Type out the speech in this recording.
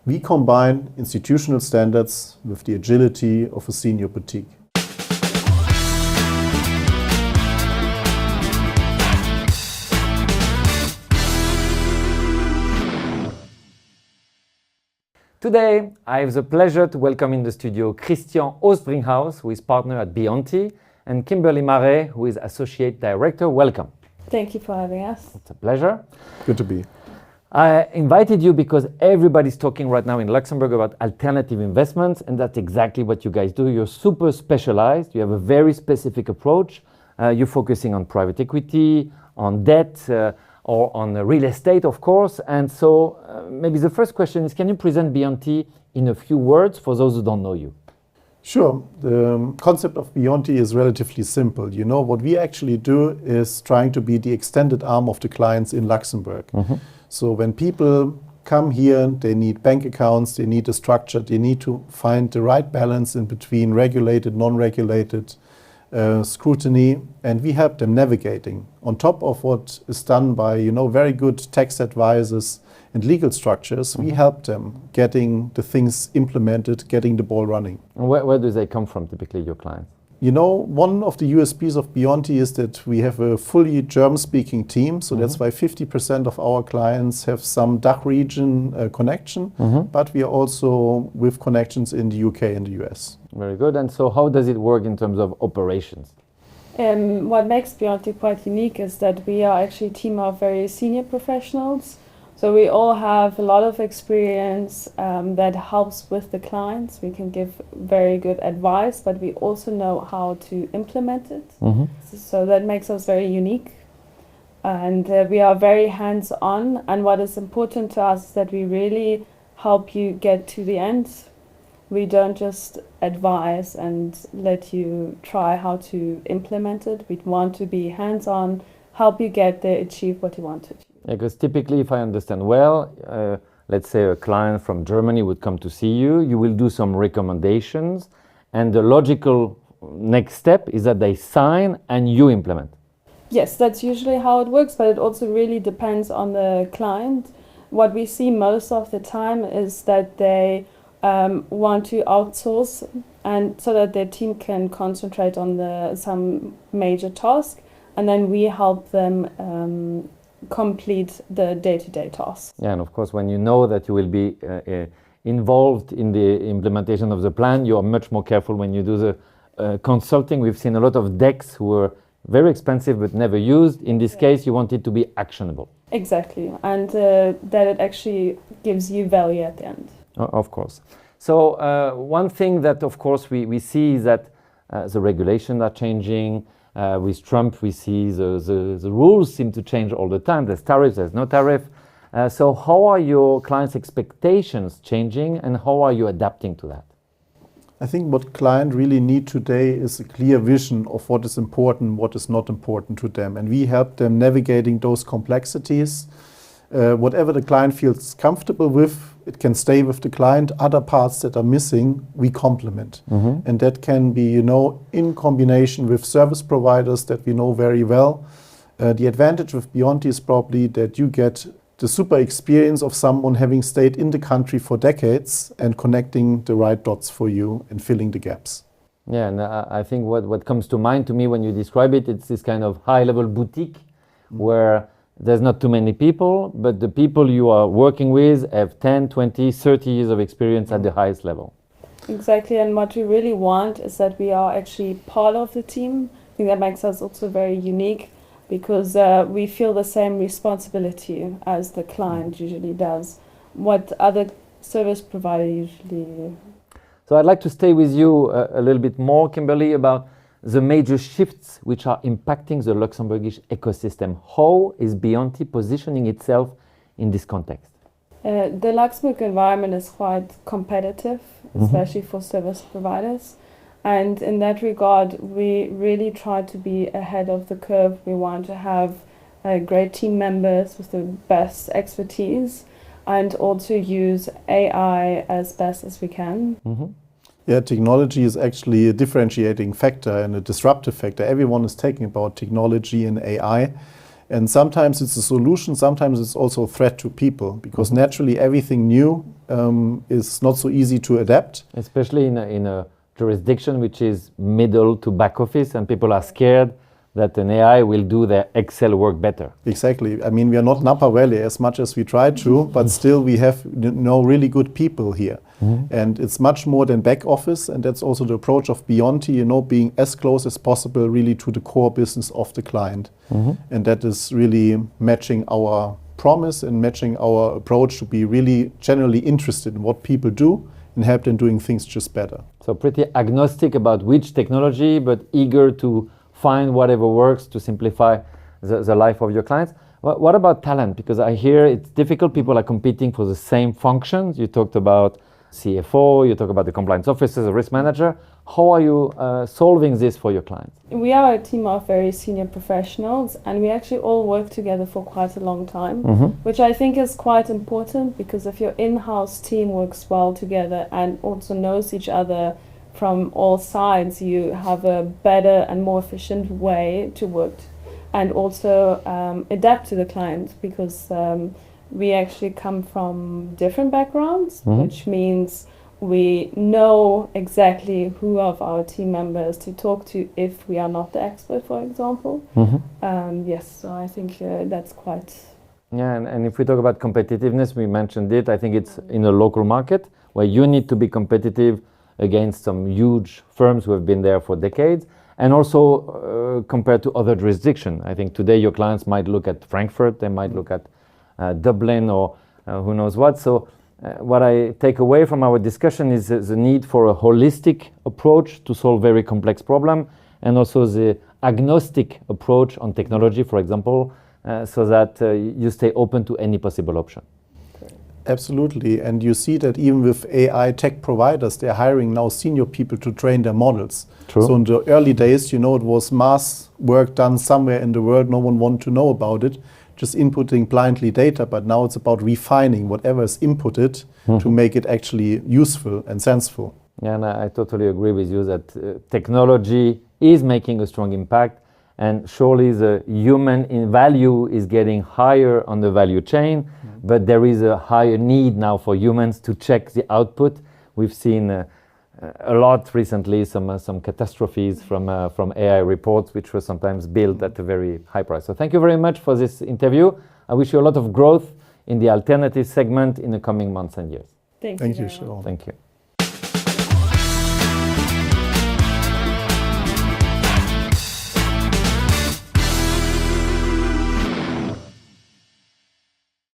We combine institutional standards with the agility of a senior boutique. Today, I have the pleasure to welcome in the studio Christian Oostbringhaus, who is partner at Bionti, and Kimberly Marais, who is Associate Director. Welcome. Thank you for having us. It's a pleasure. Good to be. I invited you because everybody's talking right now in Luxembourg about alternative investments, and that's exactly what you guys do. You're super specialized. You have a very specific approach. You're focusing on private equity, on debt, or on real estate, of course. And so maybe the first question is, can you present Bionti in a few words for those who don't know you? Sure. The concept of Bionti is relatively simple. You know, what we actually do is trying to be the extended arm of the clients in Luxembourg. Mm-hmm. So when people come here, they need bank accounts, they need a structure, they need to find the right balance in between regulated, non-regulated scrutiny, and we help them navigating. On top of what is done by, very good tax advisors and legal structures, we help them getting the things implemented, getting the ball running. Where do they come from, typically, your clients? One of the USPs of Bionti is that we have a fully German-speaking team, so that's why 50% of our clients have some DACH region connection, but we are also with connections in the UK and the US. Very good. And so how does it work in terms of operations? What makes Bionti quite unique is that we are actually a team of very senior professionals. So we all have a lot of experience that helps with the clients. We can give very good advice, but we also know how to implement it. So that makes us very unique. And we are very hands-on. And what is important to us is that we really help you get to the end. We don't just advise and let you try how to implement it. We want to be hands-on, help you get there, achieve what you want to achieve. Yeah, because typically, if I understand well, let's say a client from Germany would come to see you, you will do some recommendations, and the logical next step is that they sign and you implement. Yes, that's usually how it works, but it also really depends on the client. What we see most of the time is that they want to outsource, and so that their team can concentrate on some major task, and then we help them complete the day-to-day tasks. Yeah, and of course, when you know that you will be involved in the implementation of the plan, you are much more careful when you do the consulting. We've seen a lot of decks who were very expensive but never used. In this case, you want it to be actionable. Exactly, and that it actually gives you value at the end. Of course. So one thing that, of course, we see is that the regulations are changing. With Trump, we see the rules seem to change all the time. There's tariffs, there's no tariff. So how are your clients' expectations changing, and how are you adapting to that? I think what clients really need today is a clear vision of what is important, what is not important to them. And we help them navigating those complexities. Whatever the client feels comfortable with, it can stay with the client. Other parts that are missing, we complement. And that can be, in combination with service providers that we know very well. The advantage with Bionti is probably that you get the super experience of someone having stayed in the country for decades and connecting the right dots for you and filling the gaps. Yeah, and I think what comes to mind to me when you describe it, it's this kind of high-level boutique where there's not too many people, but the people you are working with have 10, 20, 30 years of experience at the highest level. Exactly, and what we really want is that we are actually part of the team. I think that makes us also very unique because we feel the same responsibility as the client usually does, what other service provider usually do. So I'd like to stay with you a little bit more, Kimberly, about the major shifts which are impacting the Luxembourgish ecosystem. How is Bionti positioning itself in this context? The Luxembourg environment is quite competitive, especially for service providers. And in that regard, we really try to be ahead of the curve. We want to have great team members with the best expertise and also use AI as best as we can. Yeah, technology is actually a differentiating factor and a disruptive factor. Everyone is talking about technology and AI. And sometimes it's a solution, sometimes it's also a threat to people, because naturally everything new is not so easy to adapt. Especially in a jurisdiction which is middle to back office, and people are scared that an AI will do their Excel work better. Exactly. I mean, we are not Napa Valley as much as we try to, but still we have really good people here. And it's much more than back office, and that's also the approach of Bionti, being as close as possible really to the core business of the client. And that is really matching our promise and matching our approach to be really generally interested in what people do and help them doing things just better. So pretty agnostic about which technology, but eager to find whatever works to simplify the life of your clients. What about talent? Because I hear it's difficult. People are competing for the same functions. You talked about CFO, you talk about the compliance officer, the risk manager. How are you solving this for your clients? We are a team of very senior professionals, and we actually all work together for quite a long time, which I think is quite important, because if your in-house team works well together and also knows each other from all sides, you have a better and more efficient way to work and also adapt to the client, because we actually come from different backgrounds, which means we know exactly who of our team members to talk to if we are not the expert, for example. Yes, so I think that's quite... Yeah, and if we talk about competitiveness, we mentioned it, I think it's in a local market where you need to be competitive against some huge firms who have been there for decades, and also compared to other jurisdictions. I think today your clients might look at Frankfurt, they might look at Dublin, or who knows what. So what I take away from our discussion is the need for a holistic approach to solve very complex problems, and also the agnostic approach on technology, for example, so that you stay open to any possible option. Absolutely, and you see that even with AI tech providers, they're hiring now senior people to train their models. True. So in the early days, it was mass work done somewhere in the world, no one wanted to know about it, just inputting blindly data, but now it's about refining whatever is inputted to make it actually useful and senseful. Yeah, and I totally agree with you that technology is making a strong impact, and surely the human in value is getting higher on the value chain, but there is a higher need now for humans to check the output. We've seen a lot recently, some catastrophes from AI reports, which were sometimes built at a very high price. So thank you very much for this interview. I wish you a lot of growth in the alternative segment in the coming months and years. Thank you, very much. Sharon. Thank you.